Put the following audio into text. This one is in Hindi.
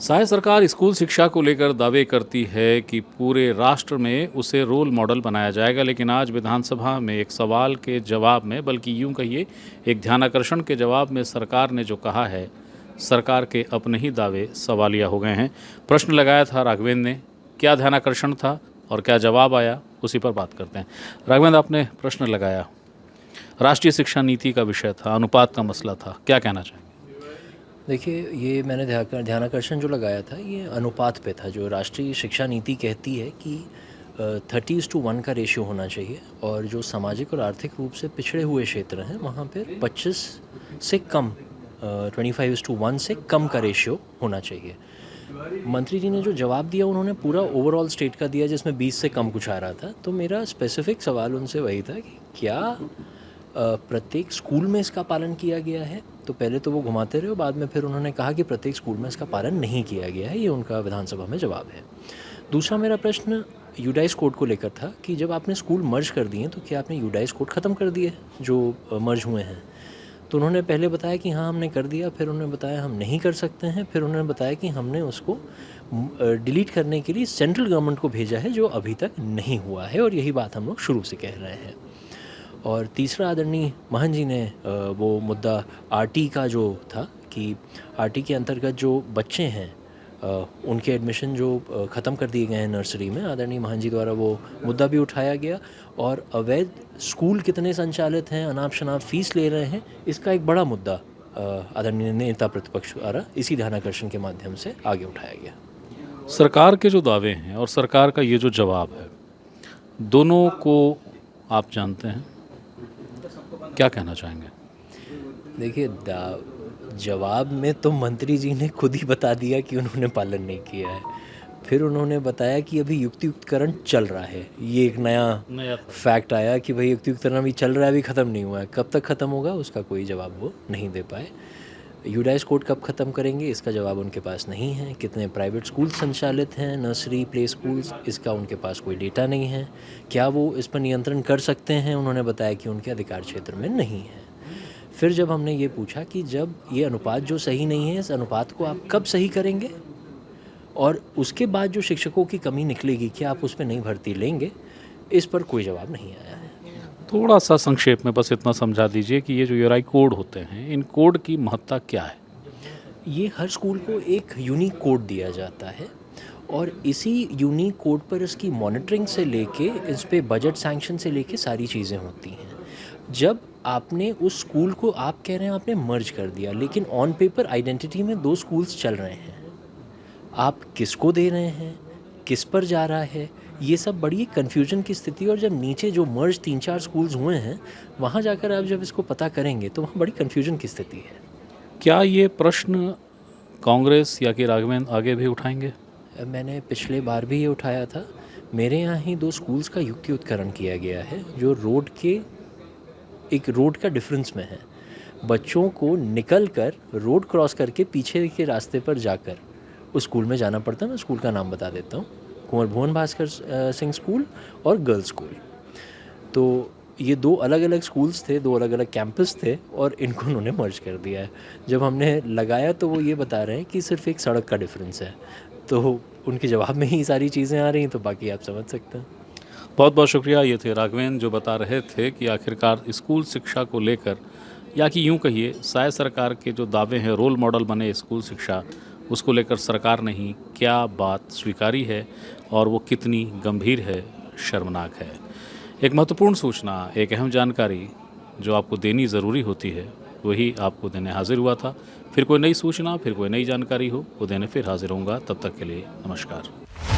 सहाय सरकार स्कूल शिक्षा को लेकर दावे करती है कि पूरे राष्ट्र में उसे रोल मॉडल बनाया जाएगा, लेकिन आज विधानसभा में एक सवाल के जवाब में, बल्कि यूं कहिए एक ध्यानाकर्षण के जवाब में सरकार ने जो कहा है, सरकार के अपने ही दावे सवालिया हो गए हैं। प्रश्न लगाया था राघवेंद्र ने, क्या ध्यानाकर्षण था और क्या जवाब आया, उसी पर बात करते हैं। राघवेंद्र, आपने प्रश्न लगाया, राष्ट्रीय शिक्षा नीति का विषय था, अनुपात का मसला था, क्या कहना चाहिए? देखिए, ये मैंने ध्यानाकर्षण जो लगाया था, ये अनुपात पे था। जो राष्ट्रीय शिक्षा नीति कहती है कि 30:1 का रेशियो होना चाहिए, और जो सामाजिक और आर्थिक रूप से पिछड़े हुए क्षेत्र हैं वहाँ पर 25 से कम 25:1 से कम का रेशियो होना चाहिए। मंत्री जी ने जो जवाब दिया, उन्होंने पूरा ओवरऑल स्टेट का दिया, जिसमें 20 से कम कुछ आ रहा था। तो मेरा स्पेसिफिक सवाल उनसे वही था कि क्या प्रत्येक स्कूल में इसका पालन किया गया है। तो पहले तो वो घुमाते रहे, बाद में फिर उन्होंने कहा कि प्रत्येक स्कूल में इसका पालन नहीं किया गया है। ये उनका विधानसभा में जवाब है। दूसरा मेरा प्रश्न यूडाइस कोड को लेकर था कि जब आपने स्कूल मर्ज कर दिए तो क्या आपने यूडाइस कोड ख़त्म कर दिए जो मर्ज हुए हैं। तो उन्होंने पहले बताया कि हाँ हमने कर दिया, फिर उन्होंने बताया हम नहीं कर सकते हैं, फिर उन्होंने बताया कि हमने उसको डिलीट करने के लिए सेंट्रल गवर्नमेंट को भेजा है, जो अभी तक नहीं हुआ है। और यही बात हम लोग शुरू से कह रहे हैं। और तीसरा, आदरणीय महन जी ने वो मुद्दा आरटी का जो था कि आरटी के अंतर्गत जो बच्चे हैं उनके एडमिशन जो ख़त्म कर दिए गए हैं नर्सरी में, आदरणीय महन जी द्वारा वो मुद्दा भी उठाया गया। और अवैध स्कूल कितने संचालित हैं, अनाप शनाप फीस ले रहे हैं, इसका एक बड़ा मुद्दा आदरणीय नेता प्रतिपक्ष द्वारा इसी ध्यानाकर्षण के माध्यम से आगे उठाया गया। सरकार के जो दावे हैं और सरकार का ये जो जवाब है, दोनों को आप जानते हैं, क्या कहना चाहेंगे? देखिए, जवाब में तो मंत्री जी ने खुद ही बता दिया कि उन्होंने पालन नहीं किया है। फिर उन्होंने बताया कि अभी युक्तियुक्तकरण चल रहा है। ये एक नया फैक्ट आया कि भाई युक्तियुक्तकरण अभी चल रहा है, अभी ख़त्म नहीं हुआ है। कब तक ख़त्म होगा उसका कोई जवाब वो नहीं दे पाए। यूडाइस कोड कब ख़त्म करेंगे इसका जवाब उनके पास नहीं है। कितने प्राइवेट स्कूल संचालित हैं, नर्सरी प्ले स्कूल्स, इसका उनके पास कोई डेटा नहीं है। क्या वो इस पर नियंत्रण कर सकते हैं, उन्होंने बताया कि उनके अधिकार क्षेत्र में नहीं है। फिर जब हमने ये पूछा कि जब ये अनुपात जो सही नहीं है, इस अनुपात को आप कब सही करेंगे, और उसके बाद जो शिक्षकों की कमी निकलेगी, क्या आप उस पर नई भर्ती लेंगे, इस पर कोई जवाब नहीं आया है। थोड़ा सा संक्षेप में बस इतना समझा दीजिए कि ये जो यूआई कोड होते हैं, इन कोड की महत्ता क्या है? ये हर स्कूल को एक यूनिक कोड दिया जाता है, और इसी यूनिक कोड पर इसकी मॉनिटरिंग से लेके इस पे बजट सैंक्शन से लेके सारी चीज़ें होती हैं। जब आपने उस स्कूल को, आप कह रहे हैं आपने मर्ज कर दिया, लेकिन ऑन पेपर आइडेंटिटी में 2 स्कूल्स चल रहे हैं। आप किसको दे रहे हैं, किस पर जा रहा है, ये सब बड़ी कन्फ्यूजन की स्थिति। और जब नीचे जो मर्ज 3-4 स्कूल्स हुए हैं, वहाँ जाकर आप जब इसको पता करेंगे तो वहाँ बड़ी कन्फ्यूजन की स्थिति है। क्या ये प्रश्न कांग्रेस या कि राघवेंद्र आगे भी उठाएंगे? मैंने पिछले बार भी ये उठाया था। मेरे यहाँ ही 2 स्कूल्स का युक्तियुक्तकरण किया गया है, जो रोड का डिफरेंस में है। बच्चों को निकल कर रोड क्रॉस करके पीछे के रास्ते पर जाकर उस स्कूल में जाना पड़ता है। मैं स्कूल का नाम बता देता हूँ, कुंवर भुवन भास्कर सिंह स्कूल और गर्ल्स स्कूल। तो ये 2 अलग अलग स्कूल्स थे, 2 अलग अलग कैंपस थे, और इनको उन्होंने मर्ज कर दिया है। जब हमने लगाया तो वो ये बता रहे हैं कि सिर्फ एक सड़क का डिफरेंस है। तो उनके जवाब में ही सारी चीज़ें आ रही हैं, तो बाकी आप समझ सकते हैं। बहुत बहुत शुक्रिया। ये थे राघवेंद्र, जो बता रहे थे कि आखिरकार स्कूल शिक्षा को लेकर, या कि यूं कहिए सहाय सरकार के जो दावे हैं रोल मॉडल बने स्कूल शिक्षा, उसको लेकर सरकार ने ही क्या बात स्वीकारी है और वो कितनी गंभीर है, शर्मनाक है। एक महत्वपूर्ण सूचना, एक अहम जानकारी जो आपको देनी ज़रूरी होती है, वही आपको देने हाजिर हुआ था। फिर कोई नई सूचना, फिर कोई नई जानकारी हो, वो देने फिर हाजिर होऊंगा। तब तक के लिए नमस्कार।